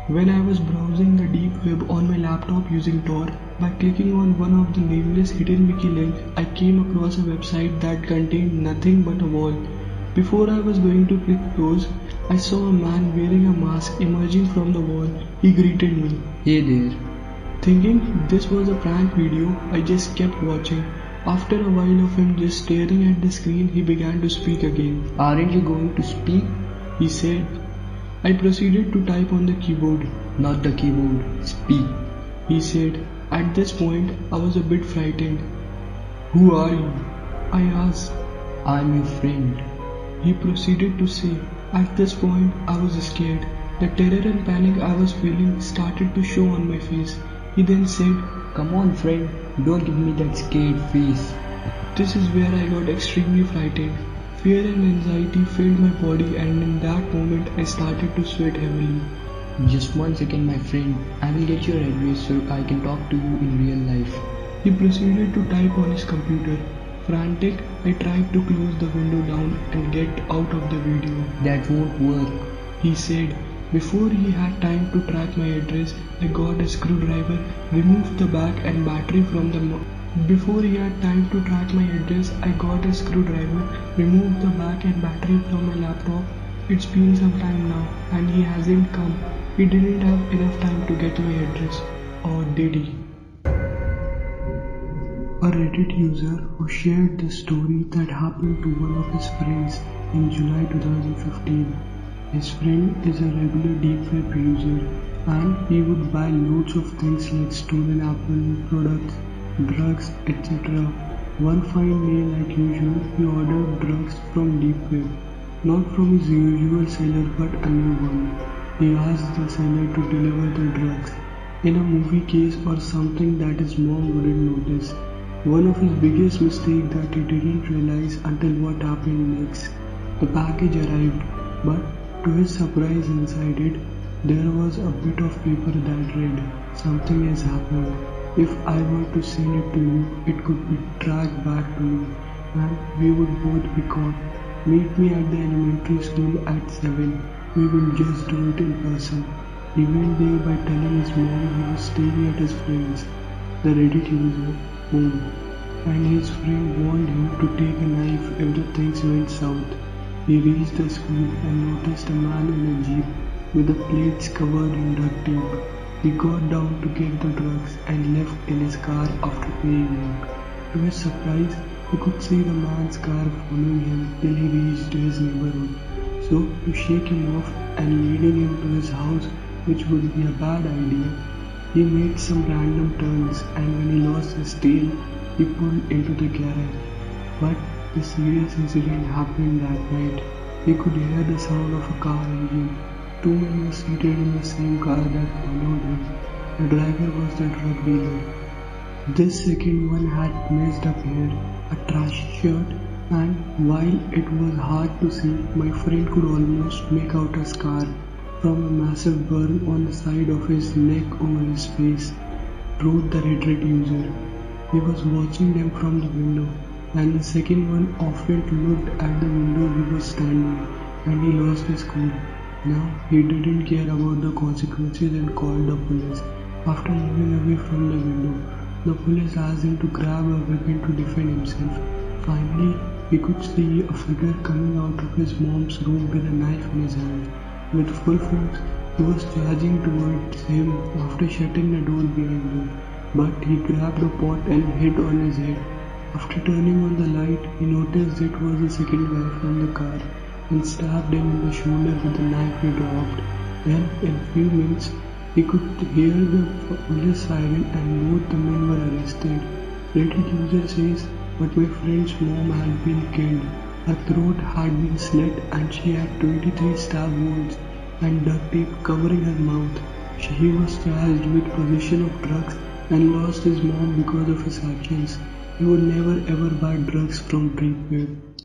When I was browsing the deep web on my laptop using Tor, by clicking on one of the nameless hidden wiki links, I came across a website that contained nothing but a wall. Before I was going to click close, I saw a man wearing a mask emerging from the wall. He greeted me. Hey there. Thinking this was a prank video, I just kept watching. After a while of him just staring at the screen, he began to speak again. Aren't you going to speak? He said. I proceeded to type on the keyboard. Not the keyboard. Speak. He said. At this point, I was a bit frightened. Who are you? I asked. I'm your friend. He proceeded to say. At this point, I was scared. The terror and panic I was feeling started to show on my face. He then said, Come on, friend. Don't give me that scared face. This is where I got extremely frightened. Fear and anxiety filled my body, and in that moment I started to sweat heavily. Just 1 second, my friend. I will get your address so I can talk to you in real life. He proceeded to type on his computer. Frantic, I tried to close the window down and get out of the video. That won't work. He said. Before he had time to track my address, I got a screwdriver, removed the back and battery from the Before he had time to track my address, I got a screwdriver, removed the back and battery from my laptop. It's been some time now and he hasn't come. He didn't have enough time to get my address. Or did he? A Reddit user who shared the story that happened to one of his friends in July 2015. His friend is a regular deep web user and he would buy loads of things like stolen Apple products, drugs, etc. One fine day, like usual, he ordered drugs from deep web, not from his usual seller but a new one. He asked the seller to deliver the drugs in a movie case or something that his mom wouldn't notice. One of his biggest mistakes that he didn't realize until what happened next. The package arrived, but to his surprise, inside it, there was a bit of paper that read, Something has happened. If I were to send it to you, it could be tracked back to me and we would both be caught. Meet me at the elementary school at 7. We will just do it in person. He went there by telling his mom he was staying at his friend's, the Reddit user, home, and his friend warned him to take a knife if the things went south. He reached the school and noticed a man in a jeep with the plates covered in duct tape. He got down to get the drugs and left in his car after paying him. To his surprise, he could see the man's car following him till he reached his neighborhood. So, to shake him off and leading him to his house, which would be a bad idea, he made some random turns and when he lost his tail, he pulled into the garage. But the serious incident happened that night. He could hear the sound of a car engine. Two men were seated in the same car that followed him. The driver was the drug dealer. This second one had messed up hair, a trashy shirt, and while it was hard to see, my friend could almost make out a scar from a massive burn on the side of his neck over his face, wrote the Reddit user. He was watching them from the window, and the second one often looked at the window he was standing, and he lost his cool. Now he didn't care about the consequences and called the police. After moving away from the window, the police asked him to grab a weapon to defend himself. Finally, he could see a figure coming out of his mom's room with a knife in his hand. With full force, he was charging towards him after shutting the door behind him, but he grabbed a pot and hit on his head. After turning on the light, he noticed it was the second guy from the car and stabbed him in the shoulder with the knife he dropped. Then, in a few minutes, he could hear the police siren and both the men were arrested. Reddit user says, but my friend's mom had been killed. Her throat had been slit and she had 23 stab wounds and duct tape covering her mouth. He was charged with possession of drugs and lost his mom because of his actions. He would never ever buy drugs from deep web.